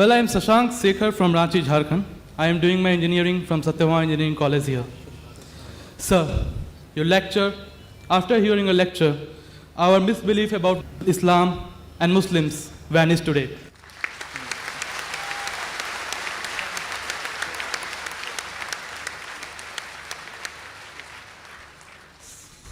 Well, I am Sushant Shekhar from Ranchi, Jharkhand. I am doing my engineering from Satyavama Engineering College here. Sir, your lecture, after hearing a lecture, our misbelief about Islam and Muslims vanished today.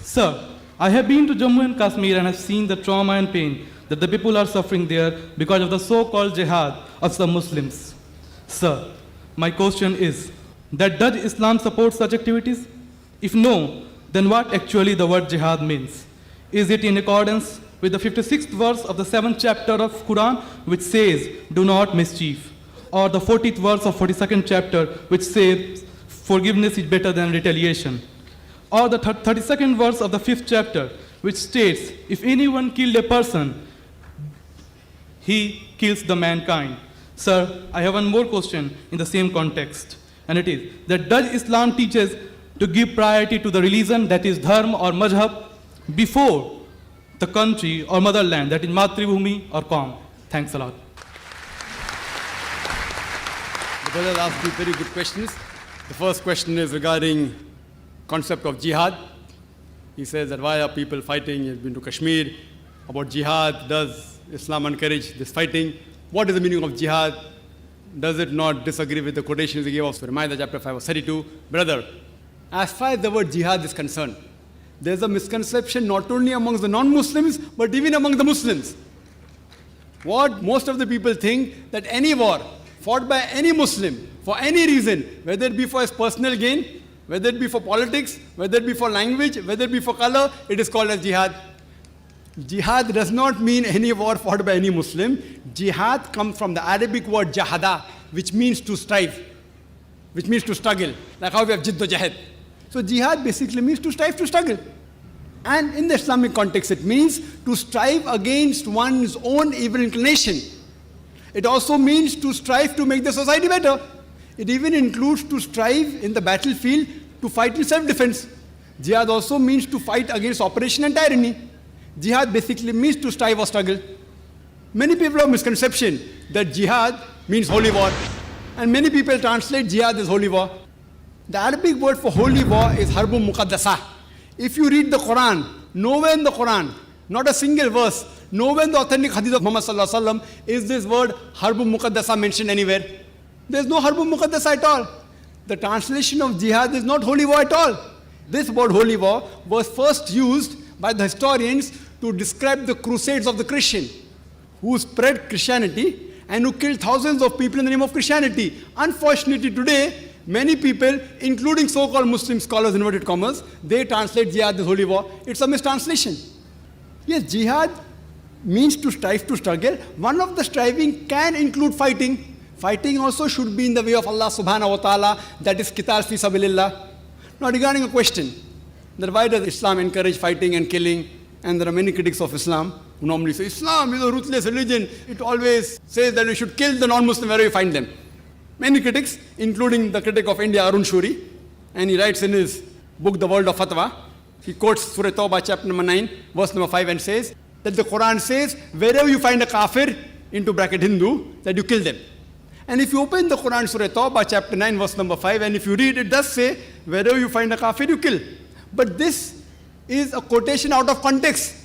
Sir, I have been to Jammu and Kashmir and have seen the trauma and pain that the people are suffering there because of the so-called jihad of some Muslims. Sir, my question is that does Islam support such activities? If no, then what actually the word jihad means? Is it in accordance with the 56th verse of the 7th chapter of Quran, which says, do not mischief? Or the 40th verse of 42nd chapter, which says, forgiveness is better than retaliation? Or the 32nd verse of the 5th chapter, which states, if anyone killed a person, he kills the mankind. Sir, I have one more question in the same context, and it is that does Islam teaches to give priority to the religion, that is dharma or mazhab, before the country or motherland, that is Matribhumi or Qaum? Thanks a lot. The brother asked two very good questions. The first question is regarding concept of jihad. He says that why are people fighting? He's been to Kashmir. About jihad, does Islam encourage this fighting? What is the meaning of jihad? Does it not disagree with the quotations he gave of Surah Ma'idah chapter 5 verse 32? Brother, as far as the word jihad is concerned, there's a misconception not only amongst the non-Muslims, but even among the Muslims. What most of the people think that any war fought by any Muslim for any reason, whether it be for his personal gain, whether it be for politics, whether it be for language, whether it be for color, it is called as jihad. Jihad does not mean any war fought by any Muslim. Jihad comes from the Arabic word jahada, which means to strive, which means to struggle, like how we have jidd jahad. So jihad basically means to strive, to struggle. And in the Islamic context, it means to strive against one's own evil inclination. It also means to strive to make the society better. It even includes to strive in the battlefield to fight in self-defense. Jihad also means to fight against oppression and tyranny. Jihad basically means to strive or struggle. Many people have misconception that jihad means holy war. And many people translate jihad as holy war. The Arabic word for holy war is harbun muqaddasa. If you read the Quran, nowhere in the Quran, not a single verse, nowhere in the authentic hadith of Muhammad sallallahu alaihi wasallam is this word harbun muqaddasa mentioned anywhere. There is no harbun muqaddasa at all. The translation of jihad is not holy war at all. This word holy war was first used by the historians to describe the crusades of the Christian, who spread Christianity and who killed thousands of people in the name of Christianity. Unfortunately today, many people, including so-called Muslim scholars, inverted commas, they translate jihad as holy war. It's a mistranslation. Yes, jihad means to strive, to struggle. One of the striving can include fighting. Fighting also should be in the way of Allah subhanahu wa ta'ala, that is qital fi sabilillah. Now regarding a question, that why does Islam encourage fighting and killing? And there are many critics of Islam who normally say, Islam is a ruthless religion. It always says that we should kill the non-Muslim wherever you find them. Many critics, including the critic of India, Arun Shuri, and he writes in his book, The World of Fatwa, he quotes Surah Tawbah, chapter number 9, verse number 5, and says that the Quran says, wherever you find a kafir, into bracket Hindu, that you kill them. And if you open the Quran, Surah Tawbah, chapter 9, verse number 5, and if you read, it does say, wherever you find a kafir, you kill. But this is a quotation out of context.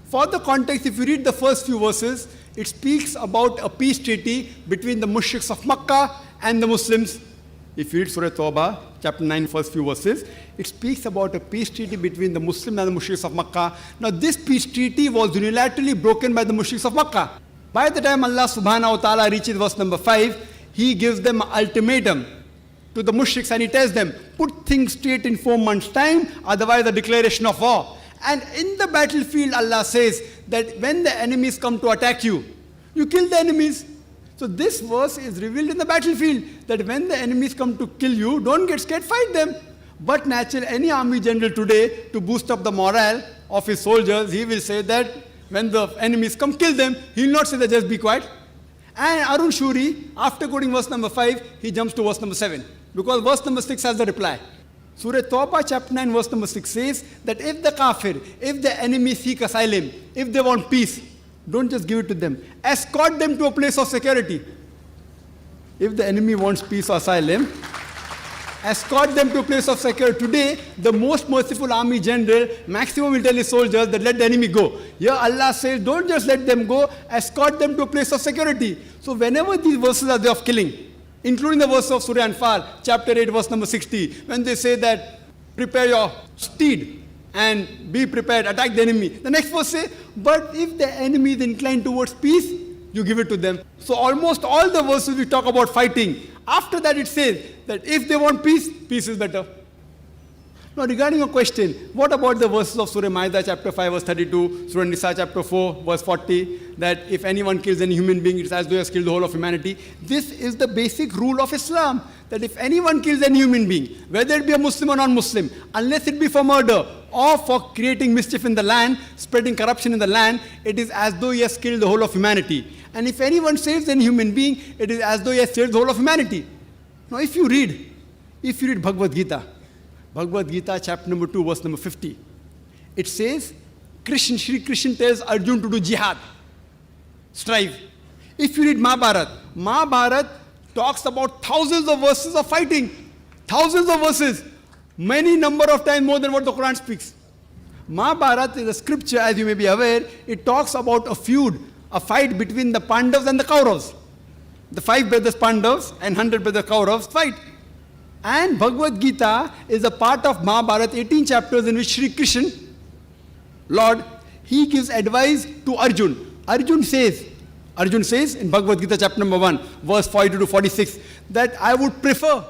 For the context, if you read the first few verses, it speaks about a peace treaty between the mushriks of Makkah and the Muslims. If you read Surah Tawbah, chapter 9, first few verses, it speaks about a peace treaty between the Muslims and the mushriks of Makkah. Now this peace treaty was unilaterally broken by the mushriks of Makkah. By the time Allah subhanahu wa ta'ala reaches verse number 5, He gives them an ultimatum to the mushriks and He tells them, put things straight in 4 months' time, otherwise a declaration of war. And in the battlefield, Allah says that when the enemies come to attack you, you kill the enemies. So this verse is revealed in the battlefield, that when the enemies come to kill you, don't get scared, fight them. But naturally, any army general today, to boost up the morale of his soldiers, he will say that when the enemies come, kill them. He will not say that just be quiet. And Arun Shuri, after quoting verse number 5, he jumps to verse number 7. Because verse number 6 has the reply. Surah Tawbah chapter 9 verse number 6 says that if the kafir, if the enemy seek asylum, if they want peace, don't just give it to them. Escort them to a place of security. if the enemy wants peace or asylum, escort them to a place of security. Today, the most merciful army general, maximum will tell his soldiers that let the enemy go. Here Allah says, don't just let them go, escort them to a place of security. So whenever these verses are there of killing, including the verse of Surah Anfal, chapter 8, verse number 60, when they say that, prepare your steed and be prepared, attack the enemy. The next verse says, but if the enemy is inclined towards peace, you give it to them. So almost all the verses we talk about fighting. After that it says that if they want peace, peace is better. Now regarding your question, what about the verses of Surah Ma'idah chapter 5 verse 32, Surah Nisa chapter 4 verse 40, that if anyone kills any human being, it's as though he has killed the whole of humanity. This is the basic rule of Islam, that if anyone kills any human being, whether it be a Muslim or non-Muslim, unless it be for murder or for creating mischief in the land, spreading corruption in the land, it is as though he has killed the whole of humanity. And if anyone saves any human being, it is as though he has saved the whole of humanity. Now if you read Bhagavad Gita chapter number 2 verse number 50, it says, Shri Krishna tells Arjun to do jihad, strive. If you read Mahabharata talks about thousands of verses of fighting, thousands of verses, many number of times more than what the Quran speaks. Mahabharata is a scripture, as you may be aware, it talks about a feud, a fight between the Pandavas and the Kauravas. The 5 brothers Pandavas and 100 brothers Kauravas fight. And Bhagavad Gita is a part of Mahabharata, 18 chapters in which Shri Krishna, Lord, he gives advice to Arjun. Arjun says in Bhagavad Gita chapter number 1, verse 42 to 46, that I would prefer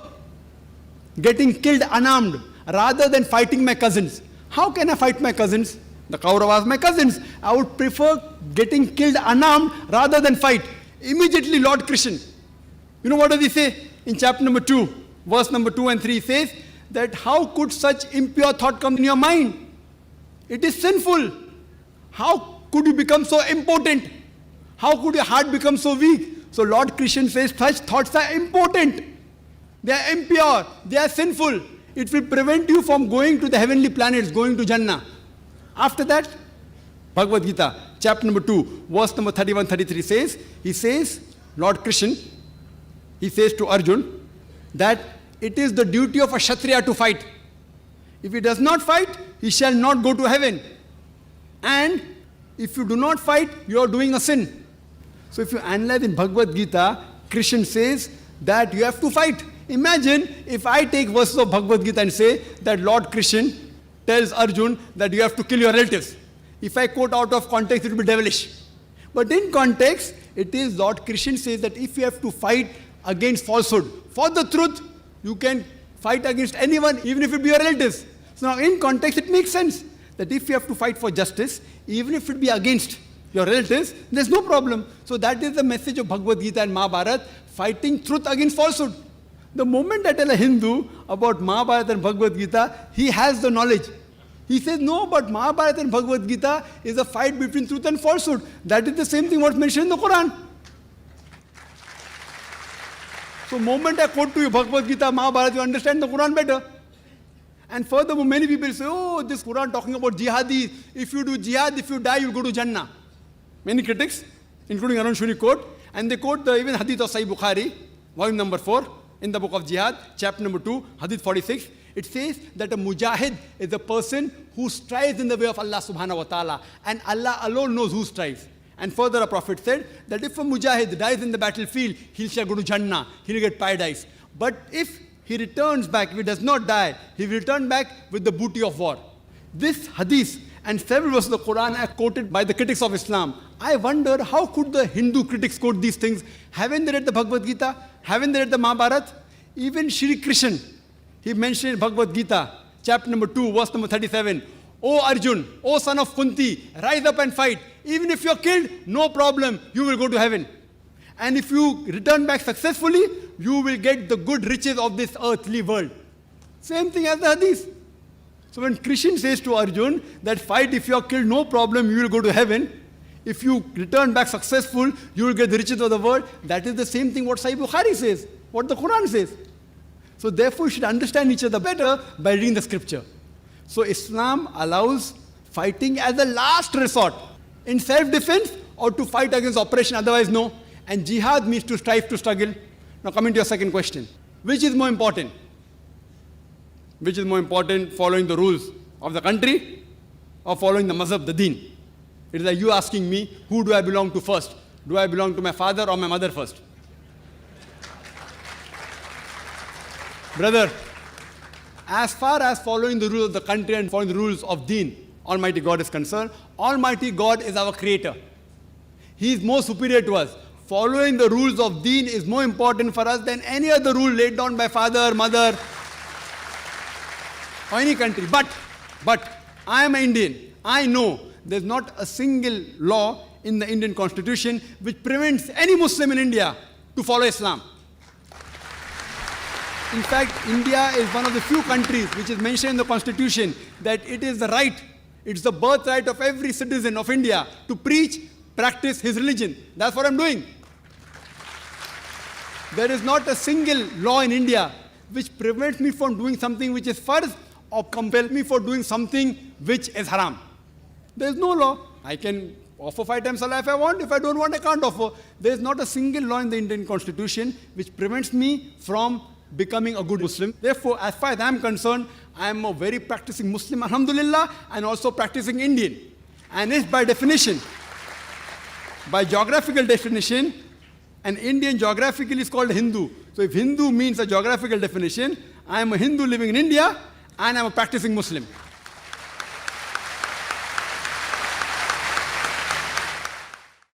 getting killed unarmed rather than fighting my cousins. How can I fight my cousins? The Kauravas, my cousins. I would prefer getting killed unarmed rather than fight. Immediately Lord Krishna, you know what does he say? In chapter number 2, verse number 2 and 3, he says that how could such impure thought come in your mind? It is sinful. How could you become so impotent? How could your heart become so weak? So Lord Krishna says such thoughts are impotent. They are impure. They are sinful. It will prevent you from going to the heavenly planets, going to Jannah. After that, Bhagavad Gita, chapter number 2, verse number 31-33 says, he says, Lord Krishna, he says to Arjun, that it is the duty of a Kshatriya to fight. If he does not fight, he shall not go to heaven. And if you do not fight, you are doing a sin. So if you analyze in Bhagavad Gita, Krishna says that you have to fight. Imagine if I take verses of Bhagavad Gita and say that Lord Krishna tells Arjun that you have to kill your relatives. If I quote out of context, it will be devilish. But in context, it is Lord Krishna says that if you have to fight against falsehood, for the truth, you can fight against anyone, even if it be your relatives. So now in context, it makes sense that if you have to fight for justice, even if it be against your relatives, there's no problem. So that is the message of Bhagavad Gita and Mahabharata, fighting truth against falsehood. The moment I tell a Hindu about Mahabharata and Bhagavad Gita, he has the knowledge. He says, no, but Mahabharata and Bhagavad Gita is a fight between truth and falsehood. That is the same thing what's mentioned in the Quran. So moment I quote to you Bhagavad Gita, Mahabharata, you understand the Quran better. And furthermore, many people say, oh, this Quran talking about jihadis. If you do jihad, if you die, you'll go to Jannah. Many critics, including Arun Shuri, quote, and they quote the even hadith of Sahih Bukhari, volume number 4, in the book of Jihad, chapter number 2, hadith 46. It says that a mujahid is a person who strives in the way of Allah subhanahu wa ta'ala. And Allah alone knows who strives. And further a prophet said that if a mujahid dies in the battlefield, he shall go to Jannah, he will get paradise. But if he returns back, if he does not die, he will return back with the booty of war. This hadith and several verses of the Quran are quoted by the critics of Islam. I wonder how could the Hindu critics quote these things? Haven't they read the Bhagavad Gita? Haven't they read the Mahabharata? Even Shri Krishna, he mentioned in Bhagavad Gita, chapter number 2, verse number 37, O Arjun, O son of Kunti, rise up and fight. Even if you're killed, no problem, you will go to heaven. And if you return back successfully, you will get the good riches of this earthly world. Same thing as the hadith. So when Krishna says to Arjun that fight, if you are killed, no problem, you will go to heaven. If you return back successful, you will get the riches of the world. That is the same thing what Sahih Bukhari says, what the Quran says. So therefore, you should understand each other better by reading the scripture. So Islam allows fighting as a last resort, in self-defense or to fight against oppression, otherwise no. And jihad means to strive, to struggle. Now coming to your second question. Which is more important? Which is more important, following the rules of the country or following the mazhab, the deen? It is like you asking me, who do I belong to first? Do I belong to my father or my mother first? Brother, as far as following the rules of the country and following the rules of deen, Almighty God is concerned, Almighty God is our creator. He is more superior to us. Following the rules of deen is more important for us than any other rule laid down by father, mother, or any country. But I am an Indian. I know there's not a single law in the Indian constitution which prevents any Muslim in India to follow Islam. In fact, India is one of the few countries which is mentioned in the constitution that it is the right, it's the birthright of every citizen of India to preach, practice his religion. That's what I'm doing. There is not a single law in India which prevents me from doing something which is farz or compels me for doing something which is haram. There is no law. I can offer 5 times salah if I want. If I don't want, I can't offer. There is not a single law in the Indian constitution which prevents me from becoming a good Muslim. Therefore, as far as I am concerned, I am a very practicing Muslim, alhamdulillah, and also practicing Indian. And if by definition, by geographical definition, an Indian geographically is called Hindu. So if Hindu means a geographical definition, I am a Hindu living in India and I am a practicing Muslim.